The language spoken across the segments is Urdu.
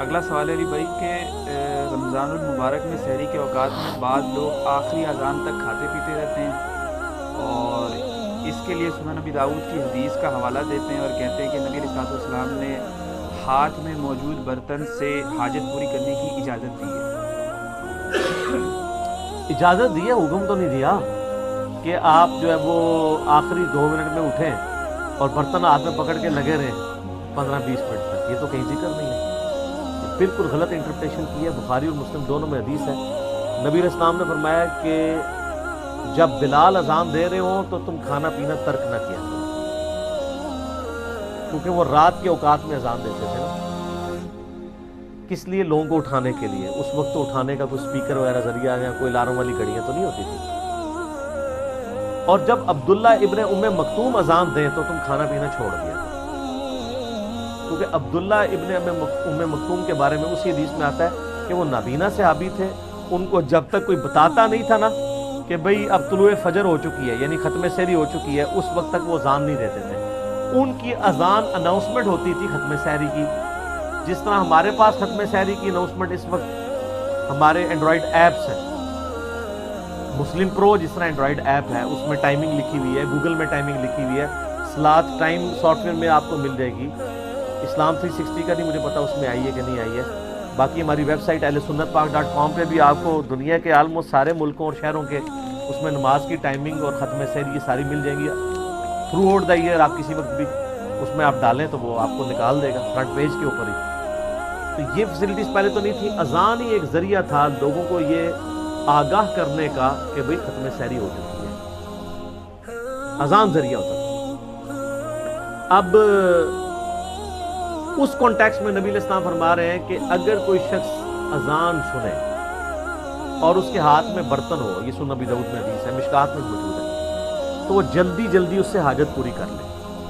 اگلا سوال ہے علی بھائی کہ رمضان المبارک میں سحری کے اوقات میں بعض لوگ آخری اذان تک کھاتے پیتے رہتے ہیں اور اس کے لیے سنن نبی داؤد کی حدیث کا حوالہ دیتے ہیں اور کہتے ہیں کہ نبی علیہ الصلوۃ والسلام نے ہاتھ میں موجود برتن سے حاجت پوری کرنے کی اجازت دی ہے۔ اجازت دی ہے، حکم تو نہیں دیا کہ آپ جو ہے وہ آخری 2 منٹ میں اٹھیں اور برتن ہاتھ میں پکڑ کے لگے رہیں 15-20 منٹ تک، یہ تو کہیں ذکر نہیں ہے، بالکل غلط انٹرپریٹیشن کی ہے۔ بخاری اور مسلم دونوں میں حدیث ہے، نبی علیہ السلام نے فرمایا کہ جب بلال اذان دے رہے ہوں تو تم کھانا پینا ترک نہ کیا کرو، کیونکہ وہ رات کے اوقات میں اذان دیتے تھے نا۔ کس لیے؟ لوگوں کو اٹھانے کے لیے۔ اس وقت تو اٹھانے کا کوئی سپیکر وغیرہ ذریعہ یا کوئی الارم والی گھڑیاں تو نہیں ہوتی تھی۔ اور جب عبداللہ ابن ام مکتوم اذان دیں تو تم کھانا پینا چھوڑ دیا، کیونکہ عبداللہ ابن ام مکتوم کے بارے میں اسی حدیث میں آتا ہے کہ وہ نابینا صحابی تھے، ان کو جب تک کوئی بتاتا نہیں تھا نا کہ بھئی اب طلوع فجر ہو چکی ہے، یعنی ختم سحری ہو چکی ہے، اس وقت تک وہ اذان نہیں دیتے تھے۔ ان کی اذان اناؤنسمنٹ ہوتی تھی ختم سحری کی، جس طرح ہمارے پاس ختم سحری کی اناؤنسمنٹ اس وقت ہمارے اینڈرائڈ ایپس ہیں، مسلم پرو جس طرح اینڈرائڈ ایپ ہے اس میں ٹائمنگ لکھی ہوئی ہے، گوگل میں ٹائمنگ لکھی ہوئی ہے، سلاد ٹائم سافٹ ویئر میں آپ کو مل جائے گی۔ اسلام 360 کا نہیں مجھے پتا اس میں آئی ہے کہ نہیں آئی ہے، باقی ہماری ویب سائٹ ahlsunnatpak.com پہ بھی آپ کو دنیا کے آلموسٹ سارے ملکوں اور شہروں کے اس میں نماز کی ٹائمنگ اور ختم سحری یہ ساری مل جائیں گی تھرو آؤٹ دا ایئر۔ آپ کسی وقت بھی اس میں آپ ڈالیں تو وہ آپ کو نکال دے گا فرنٹ پیج کے اوپر ہی۔ تو یہ فیسلٹیز پہلے تو نہیں تھی، اذان ہی ایک ذریعہ تھا لوگوں کو یہ آگاہ کرنے کا کہ بھئی ختم سحری ہو چکی ہے، اذان ذریعہ ہوتا تھا۔ اب اس کانٹیکس میں نبی علیہ السلام فرما رہے ہیں کہ اگر کوئی شخص اذان سنے اور اس کے ہاتھ میں برتن ہو، یہ سنن نبی داؤد میں حدیث ہے، مشکات میں موجود ہے، تو وہ جلدی جلدی اس سے حاجت پوری کر لے۔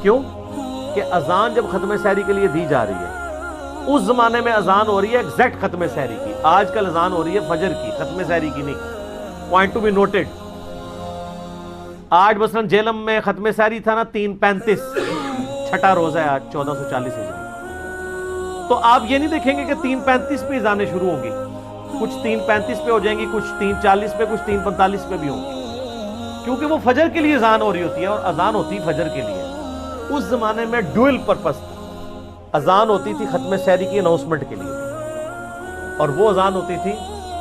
کیوں؟ کہ اذان جب ختم سحری کے لیے دی جا رہی ہے، اس زمانے میں اذان ہو رہی ہے ایگزیکٹ ختم سحری کی، آج کل اذان ہو رہی ہے فجر کی، ختم سحری کی نہیں۔ Point to be noted. آج مثلا جیلم میں ختم سحری تھا نا 3:35، چھٹا روزہ ہے آج 1440 ہجری، تو آپ یہ نہیں دیکھیں گے کہ 3:35 پہ اذانیں شروع ہوں گی، کچھ 3:35 پہ ہو جائیں گی، کچھ 3:40 پہ، کچھ 3:45 پہ بھی ہوں گی، کیونکہ وہ فجر کے لیے اذان ہو رہی ہوتی ہے اور اذان ہوتی فجر کے لیے۔ اس زمانے میں ڈوئل پرپس اذان ہوتی تھی ختم سحری کی اناؤنسمنٹ کے لیے، اور وہ اذان ہوتی تھی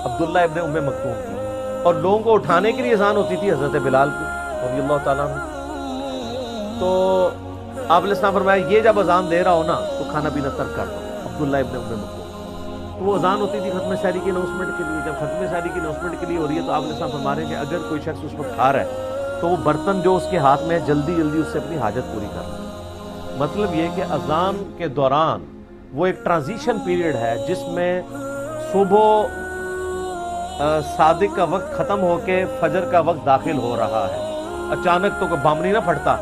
عبداللہ ابن ام مکتوم کی، اور لوگوں کو اٹھانے کے لیے اذان ہوتی تھی حضرت بلال کی رضی اللہ تعالیٰ عنہ۔ تو آپ علیہ السلام فرمایا یہ جب اذان دے رہا ہو نا تو کھانا پینا ترک کر دو، عبداللہ ابن ام مکتوم۔ تو وہ اذان ہوتی تھی ختم سحری کی اناؤنسمنٹ کے لیے۔ جب ختم سحری کی اناؤنسمنٹ کے لیے ہو رہی ہے تو آپ علیہ السلام فرما رہے ہیں کہ اگر کوئی شخص اس وقت کھا رہا ہے تو وہ برتن جو اس کے ہاتھ میں ہے جلدی جلدی اس سے اپنی حاجت پوری کر لے۔ مطلب یہ کہ اذان کے دوران وہ ایک ٹرانزیشن پیریڈ ہے جس میں صبح صادق کا وقت ختم ہو کے فجر کا وقت داخل ہو رہا ہے۔ اچانک تو کوئی بم نہیں نہ پھٹتا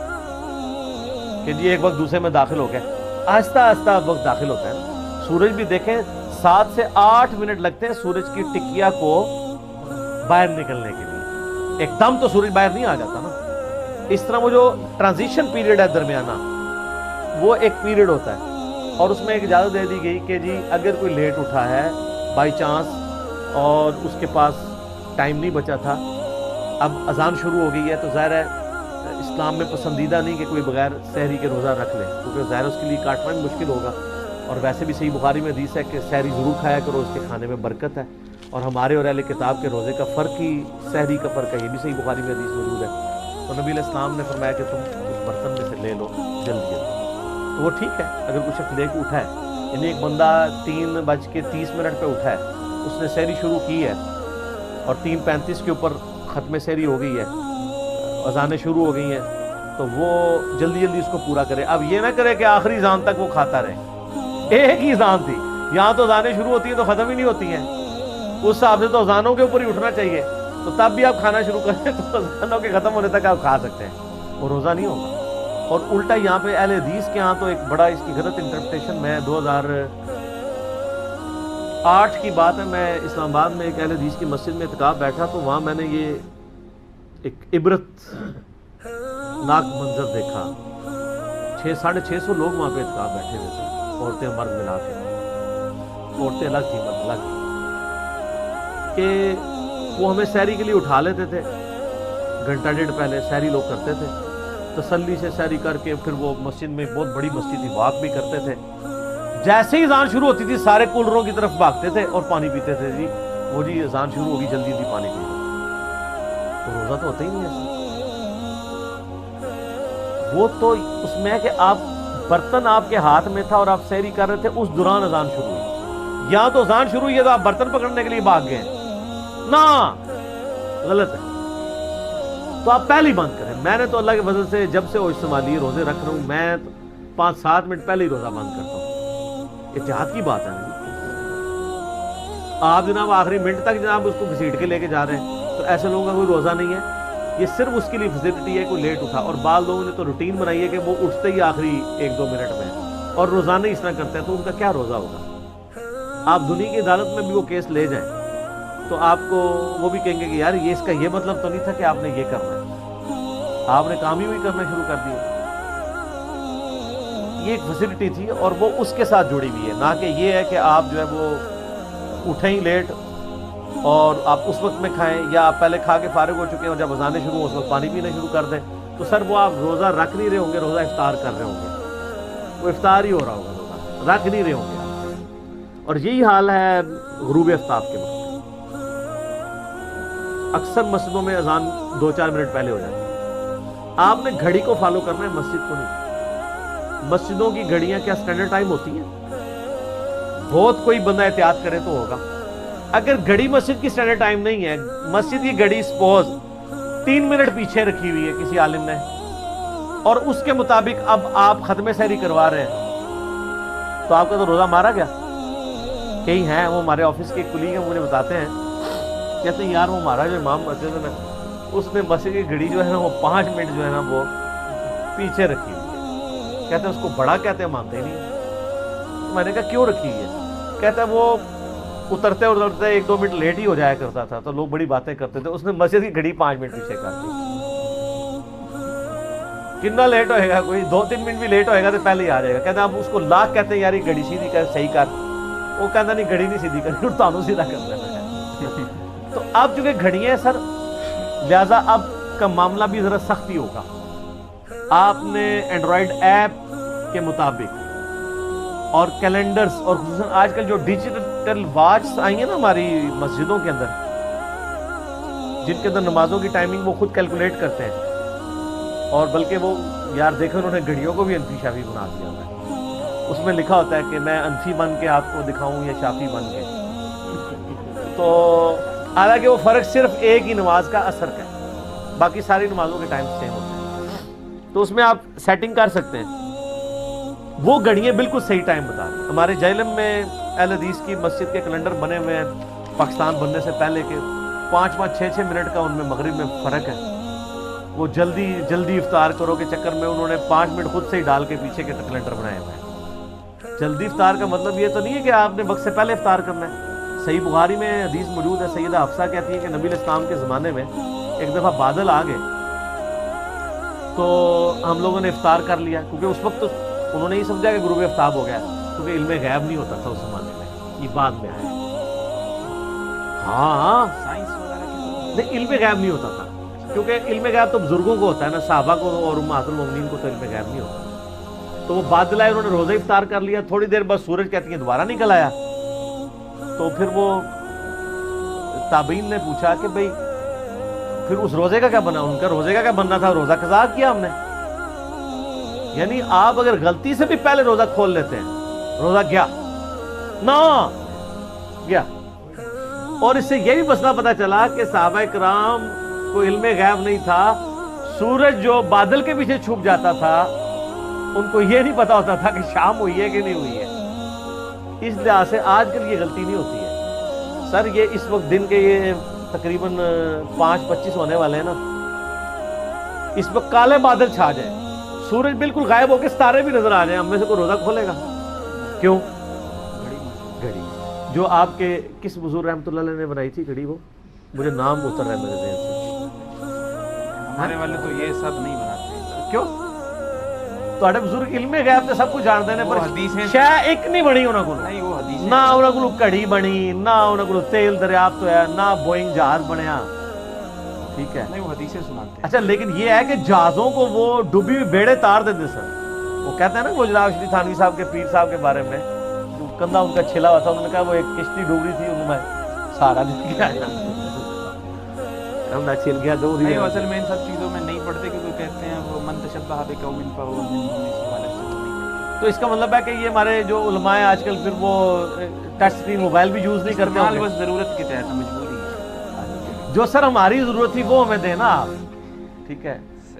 کہ جی ایک وقت دوسرے میں داخل ہو گیا، آہستہ آہستہ وقت داخل ہوتا ہے۔ سورج بھی دیکھیں 7 سے 8 منٹ لگتے ہیں سورج کی ٹکیا کو باہر نکلنے کے لیے، ایک دم تو سورج باہر نہیں آ جاتا نا۔ اس طرح وہ جو ٹرانزیشن پیریڈ ہے درمیانہ، وہ ایک پیریڈ ہوتا ہے، اور اس میں ایک اجازت دے دی گئی کہ جی اگر کوئی لیٹ اٹھا ہے بائی چانس اور اس کے پاس ٹائم نہیں بچا تھا، اب اذان شروع ہو گئی ہے، تو ظاہر ہے اسلام میں پسندیدہ نہیں کہ کوئی بغیر سحری کے روزہ رکھ لے، کیونکہ ظاہر اس کے لیے کاٹنا بھی مشکل ہوگا، اور ویسے بھی صحیح بخاری میں حدیث ہے کہ سحری ضرور کھایا کرو، اس کے کھانے میں برکت ہے، اور ہمارے اور اہل کتاب کے روزے کا فرق ہی سحری کا فرق ہے، یہ بھی صحیح بخاری میں حدیث موجود ہے۔ تو نبی علیہ السلام نے فرمایا کہ تم اس برتن میں سے لے لو جلدی جلدی۔ تو وہ ٹھیک ہے اگر کوئی شخص لے کے اٹھا ہے، یعنی ایک بندہ 3:30 پہ اٹھا ہے، اس نے سحری شروع کی ہے اور 3:35 کے اوپر ختم سحری ہو گئی ہے، اذانیں شروع ہو گئی ہیں، تو وہ جلدی جلدی اس کو پورا کرے۔ اب یہ نہ کرے کہ آخری اذان تک وہ کھاتا رہے، ایک ہی اذان تھی، یہاں تو اذانیں شروع ہوتی ہیں تو ختم ہی نہیں ہوتی ہیں، اس حساب سے تو اذانوں کے اوپر ہی اٹھنا چاہیے، تو تب بھی آپ کھانا شروع کریں تو اذانوں کے ختم ہونے تک آپ کھا سکتے ہیں، وہ روزہ نہیں ہوگا۔ اور الٹا یہاں پہ اہل حدیث کے ہاں تو ایک بڑا اس کی غلط انٹرپریٹیشن، میں 2008 کی بات ہے، میں اسلام آباد میں ایک اہل حدیث کی مسجد میں اعتکاف بیٹھا، تو وہاں میں نے یہ ایک عبرت ناک منظر دیکھا۔ 600-650 لوگ وہاں پہ اعتکاف بیٹھے ہوئے تھے، عورتیں مرد ملا کے، عورتیں الگ تھی مرد الگ، کہ وہ ہمیں سحری کے لیے اٹھا لیتے تھے، گھنٹہ ڈیڑھ پہلے سحری لوگ کرتے تھے، تسلی سے سحری کر کے پھر وہ مسجد میں، بہت بڑی مسجد تھی، واک بھی کرتے تھے، جیسے ہی اذان شروع ہوتی تھی سارے کولروں کی طرف بھاگتے تھے اور پانی پیتے تھے، جی وہ جی اذان شروع ہوگی جلدی جلدی پانی پی لو۔ تو روزہ تو ہوتا ہی نہیں ایسا، وہ تو اس میں ہے کہ آپ برتن آپ کے ہاتھ میں تھا اور آپ سحری کر رہے تھے، اس دوران اذان شروع ہوئی، یا تو اذان شروع ہوئی ہے تو آپ برتن پکڑنے کے لیے بھاگ گئے، نہ غلط ہے، تو آپ پہلے ہی بند کریں۔ میں نے تو اللہ کے فضل سے جب سے ہوش سنبھالی روزے رکھ رہا ہوں، میں 5-7 منٹ پہلے ہی روزہ بند کرتا ہوں، احتیاط کی بات ہے نا، آپ جناب آخری منٹ تک جناب اس کو گھسیٹ کے لے کے جا رہے ہیں، تو ایسے لوگوں کا کوئی روزہ نہیں ہے، یہ صرف اس کے لیے فیسلٹی ہے کوئی لیٹ اٹھا، اور بعض لوگوں نے تو روٹین بنائی ہے کہ وہ اٹھتے ہی آخری 1-2 منٹ میں اور روزانہ اس طرح کرتے ہیں، تو ان کا کیا روزہ ہوگا؟ آپ دنیا کی عدالت میں بھی وہ کیس لے جائیں تو آپ کو وہ بھی کہیں گے کہ یار یہ اس کا یہ مطلب تو نہیں تھا کہ آپ نے یہ کرنا ہے، آپ نے کام ہی وہی کرنا شروع کر دیا۔ یہ ایک فیسلٹی تھی اور وہ اس کے ساتھ جڑی ہوئی ہے، نہ کہ یہ ہے کہ آپ جو ہے وہ اٹھیں ہی لیٹ اور آپ اس وقت میں کھائیں، یا آپ پہلے کھا کے فارغ ہو چکے ہیں اور جب اذانیں شروع ہوں اس وقت پانی پینا شروع کر دیں، تو سر وہ آپ روزہ رکھ نہیں رہے ہوں گے، روزہ افطار کر رہے ہوں گے، وہ افطار ہی ہو رہا ہوگا، روزہ رکھ نہیں رہے ہوں گے آپ۔ اور یہی حال ہے غروب آفتاب کے وقت، اکثر مسجدوں میں اذان 2-4 منٹ پہلے ہو جاتی ہے، آپ نے گھڑی کو فالو کرنا ہے، مسجد کو نہیں۔ مسجدوں کی گھڑیاں کیا سٹینڈرڈ ٹائم ہوتی ہیں؟ بہت کوئی بندہ احتیاط کرے تو ہوگا، اگر گھڑی مسجد کی سٹینڈرڈ ٹائم نہیں ہے، مسجد کی گھڑی سپوز 3 منٹ پیچھے رکھی ہوئی ہے کسی عالم نے، اور اس کے مطابق اب آپ ختم سحری کروا رہے ہیں، تو آپ کا تو روزہ مارا گیا۔ کئی ہیں، وہ ہمارے آفس کے کلیگ ہیں، مجھے بتاتے ہیں، کہتے ہیں یار وہ ہمارا جو امام مسجد ہے نا، اس نے مسجد کی گھڑی جو ہے نا وہ 5 منٹ جو ہے نا وہ پیچھے رکھی ہوئی ہے، کہتے ہیں اس کو بڑا کہتے ہیں، مانتے نہیں۔ میں نے کہا کیوں رکھی ہے؟ کہتا ہے وہ اترتے 1-2 منٹ لیٹ ہی ہو جایا کرتا تھا تو لوگ بڑی باتیں کرتے تھے، اس نے مسجد کی گھڑی 5 منٹ پیچھے کر دی۔ کتنا لیٹ ہوئے گا؟ کوئی 2-3 منٹ بھی لیٹ ہوئے گا تو پہلے ہی آ جائے گا، کہتے ہیں آپ اس کو لاکھ کہتے ہیں یار یہ گھڑی سیدھی کر، صحیح کر، وہ کہتا نہیں گھڑی نہیں سیدھی کرنی، تانوں سیدھا کرنا ہے۔ تو اب چونکہ گھڑیاں ہیں سر، لہذا اب کا معاملہ بھی ذرا سختی ہوگا، آپ نے اینڈرائڈ ایپ کے مطابق اور کیلنڈرز، اور خصوصاً آج کل جو ڈیجیٹل واچ آئی ہیں نا ہماری مسجدوں کے اندر، جن کے اندر نمازوں کی ٹائمنگ وہ خود کیلکولیٹ کرتے ہیں، اور بلکہ وہ یار دیکھیں انہوں نے گھڑیوں کو بھی انفی شافی بنا دیا ہے، اس میں لکھا ہوتا ہے کہ میں انفی بن کے آپ کو دکھاؤں یا شافی بن کے، تو حالانکہ وہ فرق صرف ایک ہی نماز کا اثر کا ہے، باقی ساری نمازوں کے ٹائم سیم ہوتے ہیں، تو اس میں آپ سیٹنگ کر سکتے ہیں۔ وہ گھڑیاں بالکل صحیح ٹائم بتا رہی ہیں۔ ہمارے جہلم میں اہل حدیث کی مسجد کے کیلنڈر بنے ہوئے ہیں پاکستان بننے سے پہلے کے، 5-6 منٹ کا ان میں مغرب میں فرق ہے، وہ جلدی جلدی افطار کرو کے چکر میں انہوں نے 5 منٹ خود سے ہی ڈال کے پیچھے کے کیلنڈر بنائے ہوئے ہیں۔ جلدی افطار کا مطلب یہ تو نہیں ہے کہ آپ نے وقت سے پہلے افطار کرنا ہے۔ صحیح بخاری میں حدیث موجود ہے، سیدہ حفصہ کہتی ہے کہ نبی علیہ السلام کے زمانے میں ایک دفعہ بادل آ گئے تو ہم لوگوں نے افطار کر لیا، کیونکہ اس وقت تو انہوں نے یہ سمجھا کہ غروب آفتاب ہو گیا، کیونکہ علم غیب نہیں ہوتا تھا اس زمانے میں، یہ بعد میں آیا۔ ہاں نہیں، علم غیب نہیں ہوتا تھا، کیونکہ علم غیب تو بزرگوں کو ہوتا ہے نا، صحابہ کو اور امہات المومنین کو تو علم غیب نہیں ہوتا۔ تو وہ بادل آئے، انہوں نے روزہ افطار کر لیا، تھوڑی دیر بعد سورج کہتی ہیں دوبارہ نکل آیا، تو پھر وہ تابعین نے پوچھا کہ بھئی پھر اس روزے کا کیا بنا؟ ان کا روزے کا کیا بننا تھا؟ روزہ قضا کیا ہم نے۔ یعنی آپ اگر غلطی سے بھی پہلے روزہ کھول لیتے ہیں، روزہ گیا نہ گیا۔ اور اس سے یہ بھی مسئلہ پتہ چلا کہ صحابہ کرام کو علم غیب نہیں تھا، سورج جو بادل کے پیچھے چھپ جاتا تھا ان کو یہ نہیں پتا ہوتا تھا کہ شام ہوئی ہے کہ نہیں ہوئی ہے۔ اس لحاظ سے آج کل یہ غلطی نہیں ہوتی ہے سر، یہ اس وقت دن کے یہ تقریباً 5:25 ہونے والے ہیں نا، اس وقت کالے بادل چھا جائیں، سورج بالکل غائب ہو کے ستارے بھی نظر آ جائیں، ہم میں سے کوئی روزہ کھولے گا؟ کیوں؟ گھڑی جو آپ کے کس بزرگ رحمۃ اللہ علیہ نے بنائی تھی گھڑی، وہ مجھے نام اتر رہا ہے میرے ذہن سے، ہمارے والے تو یہ سب نہیں بناتے۔ کیوں؟ ਤੁਹਾਡੇ ਬਜ਼ੁਰਗ ਇਲਮੇ ਗੈਬ ਤੇ ਸਭ ਕੁਝ ਜਾਣਦੇ ਨੇ, ਪਰ ਹਦੀਸਾਂ ਸ਼ੈ ਇੱਕ ਨਹੀਂ ਬਣੀ ਉਹਨਾਂ ਕੋਲ। ਨਹੀਂ, ਉਹ ਹਦੀਸ ਨਾ ਉਹਨਾਂ ਕੋਲ ਘੜੀ ਬਣੀ, ਨਾ ਉਹਨਾਂ ਕੋਲ ਤੇਲ ਦਰਿਆਫਤ ਹੋਇਆ, ਨਾ بوئنگ جہاز بنیا، ٹھیک ہے؟ نہیں، وہ حدیثیں سناتے ہیں۔ اچھا لیکن یہ ہے کہ جہازوں کو وہ ڈوبی ہوئی بیڑے تار دیتے سر، وہ کہتے ہیں نا وہ جناب شریف تھانوی صاحب کے پیر صاحب کے بارے میں، کندھا ان کا چھلا ہوا تھا، انہوں نے کہا وہ ایک کشتی ڈوب رہی تھی، انہوں میں سارا دن کیا نہ چھل گیا دو نہیں، اصل میں ان سب چیزوں میں نہیں پڑھتے، کیونکہ کہتے ہیں وہ من تشبہ بقوم فهو منهم، اس حوالے سے نہیں۔ تو اس کا مطلب ہے کہ یہ ہمارے جو علماء ہیں آج کل پھر وہ ٹچ اسکرین موبائل بھی یوز نہیں کرتے استعمال ہوں گے؟ بس ضرورت کے تحت مجبوری ہے۔ جو سر ہماری ضرورت تھی وہ ہمیں دینا آپ، ٹھیک ہے؟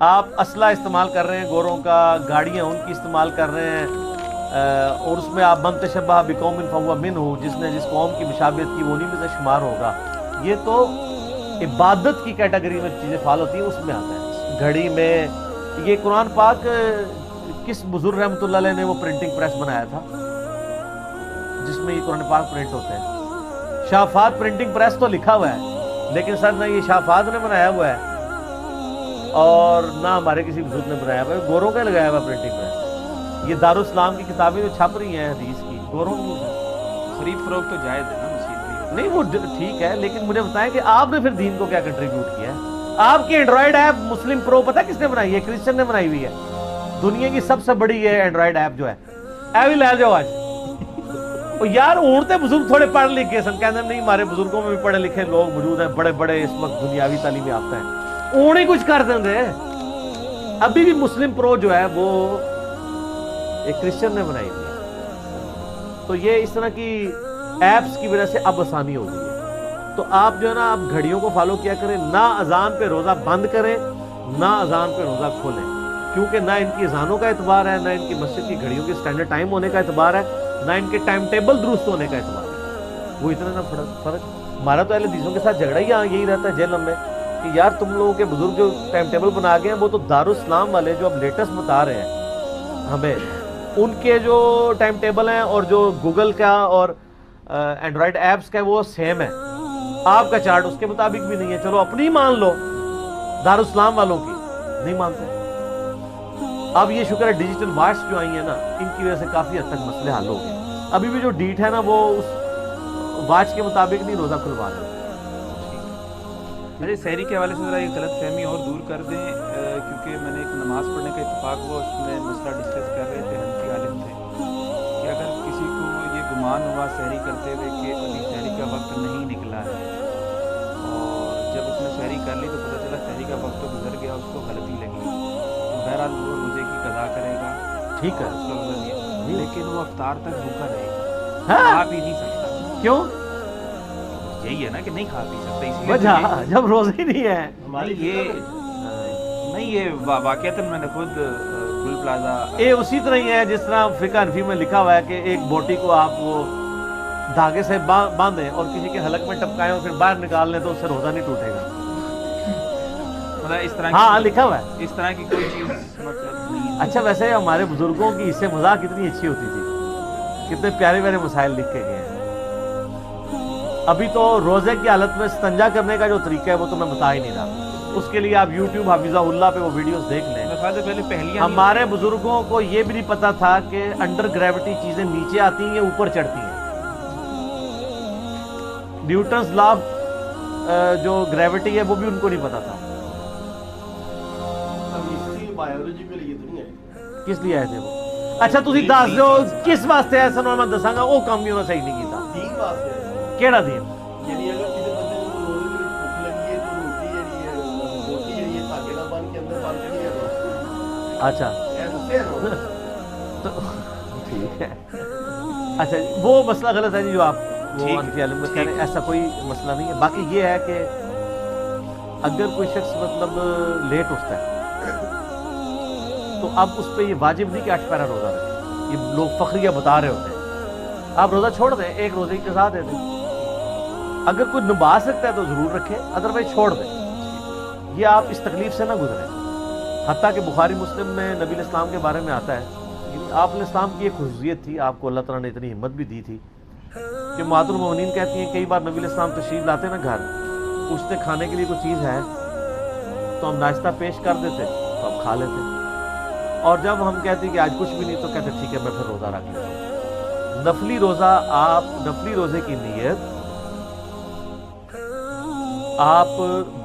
آپ اسلحہ استعمال کر رہے ہیں گوروں کا، گاڑیاں ان کی استعمال کر رہے ہیں، اور اس میں آپ من تشبہ بقوم فهو منه، جس نے جس قوم کی مشابہت کی وہ انہی میں سے شمار ہوگا۔ یہ تو عبادت کی کیٹیگری میں چیزیں فال ہوتی ہیں، اس میں آتا ہے۔ گھڑی میں یہ قرآن پاک کس بزرگ رحمۃ اللہ علیہ نے وہ پرنٹنگ پریس بنایا تھا جس میں یہ قرآن پاک پرنٹ ہوتے ہیں؟ شاہ فہد پرنٹنگ پریس تو لکھا ہوا ہے، لیکن سر نہ یہ شاہ فہد نے بنایا ہوا ہے اور نہ ہمارے کسی بزرگ نے بنایا ہوا ہے، گوروں کا لگایا ہوا پرنٹنگ پریس۔ یہ دارالاسلام کی کتابیں جو چھپ رہی ہیں حدیث کی، گوروں کی خرید فروخت تو جائز ہے نا، مسیح نہیں، وہ ٹھیک ہے، لیکن مجھے بتائیں کہ آپ نے پھر دین کو کیا کنٹریبیوٹ کیا ہے؟ آپ کی اینڈرائڈ ایپ مسلم پرو پتہ کس نے بنائی ہے؟ کرسچن نے بنائی ہوئی ہے، دنیا کی سب سے بڑی ہے اینڈرائڈ ایپ جو ہے، اے بھی لے جاؤ آج۔ یار اونتے بزرگ تھوڑے پڑھ لکھ گئے سن، کہتے ہیں نہیں ہمارے بزرگوں میں بھی پڑھے لکھے لوگ موجود ہیں، بڑے بڑے اس وقت دنیاوی تعلیم یافتہ ہیں، اون ہی کچھ کر دیں گے۔ ابھی بھی مسلم پرو جو ہے وہ ایک کرسچن نے بنائی ہوئی ہے، تو یہ اس طرح کی ایپس کی وجہ سے اب آسانی ہو گئی ہے۔ تو آپ جو ہے نا آپ گھڑیوں کو فالو کیا کریں، نہ اذان پہ روزہ بند کریں، نہ اذان پہ روزہ کھولیں، کیونکہ نہ ان کی اذانوں کا اعتبار ہے، نہ ان کی مسجد کی گھڑیوں کے سٹینڈرڈ ٹائم ہونے کا اعتبار ہے، نہ ان کے ٹائم ٹیبل درست ہونے کا اعتبار ہے۔ وہ اتنا نہ فرق ہمارا تو اہل حدیثوں کے ساتھ جھگڑا ہی یہی رہتا ہے جیل میں کہ یار تم لوگوں کے بزرگ جو ٹائم ٹیبل بنا گئے ہیں وہ تو دارالاسلام والے جو اب لیٹسٹ بتا رہے ہیں ہمیں، ان کے جو ٹائم ٹیبل ہیں اور جو گوگل کا اور اینڈرائڈ ایپس کا وہ سیم ہے، آپ کا چارٹ اس کے مطابق بھی نہیں ہے۔ چلو اپنی مان لو، دارالاسلام والوں کی نہیں مانتے۔ اب یہ شکر ہے ڈیجیٹل واچ جو آئی ہیں نا، ان کی وجہ سے کافی حد تک مسئلے حل ہو گئے۔ ابھی بھی جو ڈیٹ ہے نا وہ اس واچ کے مطابق نہیں روزہ کھلوا رہے۔ مجھے سحری کے حوالے سے ذرا یہ غلط فہمی اور دور کر دیں، کیونکہ میں نے ایک نماز پڑھنے کا اتفاق ہوا، اس میں مسئلہ ڈسکس کر رہے تھے حنفی عالم تھے کہ اگر کسی کو یہ گمان ہوا سحری کرتے ہوئے کہ ابھی سحری کا وقت نہیں نکلا ہے، اور جب اس نے سحری کر لی تو پتہ چلا سحری کا وقت تو گزر گیا، اس کو غلطی لگی، تو بہرحال وہ روزے کی قضا کرے گا، ٹھیک ہے، اس کا روزہ دیا، لیکن وہ افطار تک بھوکا رہے گا، ہاں کھا پی نہیں سکتا۔ کیوں؟ یہی ہے نا کہ نہیں کھا پی سکتا، اس لیے وجہ جب روزے ہی نہیں ہے۔ یہ واقعتاً میں نے خود گل پلازا، یہ اسی طرح ہی ہے جس طرح فقہ حنفی میں لکھا ہوا ہے کہ ایک بوٹی کو آپ وہ دھاگے سے باندھیں اور کسی کے حلق میں ٹپکائیں اور پھر باہر نکال لیں تو اس سے روزہ نہیں ٹوٹے گا۔ مطلب اس طرح ہاں لکھا ہوا ہے اس طرح کی کوئی چیز مطلب نہیں۔ اچھا ویسے ہمارے بزرگوں کی اس سے مذاق کتنی اچھی ہوتی تھی، کتنے پیارے پیارے مسائل لکھ کے گئے ہیں۔ ابھی تو روزے کی حالت میں استنجا کرنے کا جو طریقہ ہے وہ تو میں بتا ہی نہیں رہا، اس کے لیے آپ یوٹیوب حافظہ اللہ پہ وہ ویڈیوز دیکھ لیں۔ پہلے پہلیاں ہمارے بزرگوں کو یہ بھی نہیں پتا تھا کہ انڈر گریوٹی چیزیں نیچے آتی ہیں یا اوپر چڑھتی ہیں۔ نیوٹنز لا جو گریوٹی ہے وہ بھی ان کو نہیں پتا تھا۔ کس لیے آئے تھے وہ؟ اچھا تسی دس دو کس واسطے آئے سن، میں دساں گا وہ کام بھی انہوں نے صحیح نہیں کیتا۔ دین واسطے کیڑا دین؟ یعنی اگر کسی بندے کو روزے میں بھوک لگی ہے تو روٹی جڑی ہے روٹی جڑی ہے دھاگے نال بن کے اندر بن کے نہیں ہے۔ اچھا ایسے ہے تو ٹھیک ہے، اچھا وہ مسئلہ غلط ہے جی جو آپ وہ ٹھیک حنفی عالم میں کہہ رہے ہیں، ایسا کوئی مسئلہ نہیں ہے۔ باقی یہ ہے کہ اگر کوئی شخص مطلب لیٹ اٹھتا ہے تو اب اس پہ یہ واجب نہیں کہ 8 پیرا روزہ رکھے، یہ لوگ فخریہ بتا رہے ہوتے ہیں، آپ روزہ چھوڑ دیں، ایک روزے کی قضا دے دیں، اگر کوئی نبھا سکتا ہے تو ضرور رکھے، ادروائز چھوڑ دیں، یہ آپ اس تکلیف سے نہ گزریں۔ حتیٰ کہ بخاری مسلم میں نبی علیہ السلام کے بارے میں آتا ہے، یعنی آپ علیہ السلام کی ایک خصوصیت تھی، آپ کو اللہ تعالیٰ نے اتنی ہمت بھی دی تھی کہ امہات المومنین کہتی ہیں کئی بار نبی علیہ السلام تشریف لاتے نا گھر، پوچھتے کھانے کے لیے کوئی چیز ہے تو ہم ناشتہ پیش کر دیتے تو ہم کھا لیتے، اور جب ہم کہتے ہیں کہ آج کچھ بھی نہیں تو کہتے ٹھیک ہے میں پھر روزہ رکھ لیتا ہوں. نفلی روزہ آپ نفلی روزے کی نیت آپ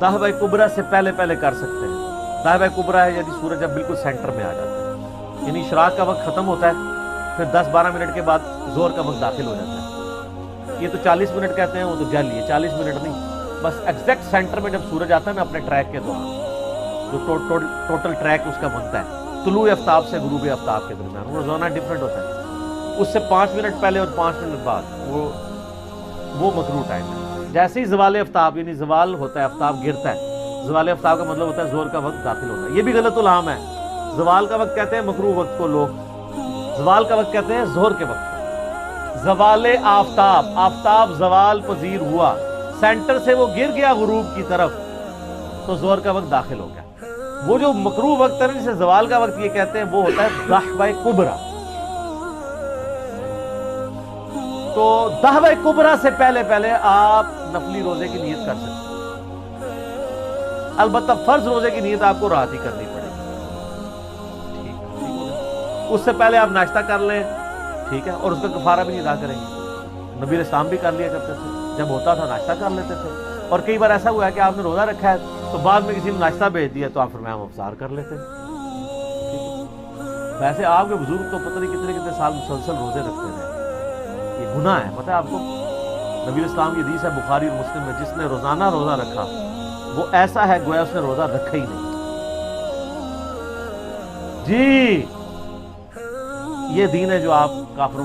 دہوہ کبریٰ سے پہلے پہلے کر سکتے ہیں. دہوہ کبریٰ ہے یعنی سورج اب بالکل سینٹر میں آ جاتا ہے, یعنی اشراق کا وقت ختم ہوتا ہے, پھر 10-12 منٹ کے بعد ظہر کا وقت داخل ہو جاتا ہے. یہ تو 40 منٹ کہتے ہیں, وہ تو جل لیے 40 منٹ نہیں, بس ایگزیکٹ سینٹر میں جب سورج آتا ہے نا اپنے ٹریک کے دوران, جو ٹوٹل ٹریک اس کا بنتا ہے طلوع آفتاب سے غروب آفتاب کے درمیان, وہ روزانہ ڈفرینٹ ہوتا ہے. اس سے 5 منٹ پہلے اور 5 منٹ بعد وہ مکروہ ٹائم ہے. جیسے ہی زوال آفتاب یعنی زوال ہوتا ہے, آفتاب گرتا ہے, زوال آفتاب کا مطلب ہوتا ہے ظہر کا وقت داخل ہونا. یہ بھی غلط الہام ہے. زوال کا وقت کہتے ہیں مکروہ وقت کو لوگ, زوال کا وقت کہتے ہیں ظہر کے وقت. زوال آفتاب, آفتاب زوال پذیر ہوا, سینٹر سے وہ گر گیا غروب کی طرف, تو ظہر کا وقت داخل ہو گیا. وہ جو مکروہ وقت ہے جسے زوال کا وقت یہ کہتے ہیں, وہ ہوتا ہے دہوہ کبریٰ. تو دہوہ کبریٰ سے پہلے پہلے آپ نفلی روزے کی نیت کر سکتے ہیں. البتہ فرض روزے کی نیت آپ کو رات ہی کرنی پڑے گی. ٹھیک ہے, اس سے پہلے آپ ناشتہ کر لیں, ٹھیک ہے, اور اس کا کفارہ بھی نہیں ادا کریں گے. نبی علیہ السلام بھی کر لیا کرتے تھے, جب ہوتا تھا ناشتہ کر لیتے تھے. اور کئی بار ایسا ہوا ہے کہ آپ نے روزہ رکھا ہے تو بعد میں کسی نے ناشتہ بھیج دیا تو آپ فرمایا ہم افطار کر لیتے ہیں. ویسے آپ کے بزرگ تو پتہ نہیں کتنے سال مسلسل روزے رکھتے رہے. یہ گناہ ہے, پتہ ہے آپ کو. نبی علیہ السلام کی حدیث ہے بخاری اور مسلم میں, جس نے روزانہ روزہ رکھا وہ ایسا ہے گویا اس نے روزہ رکھا ہی نہیں. جی یہ دین ہے جو آپ کافروں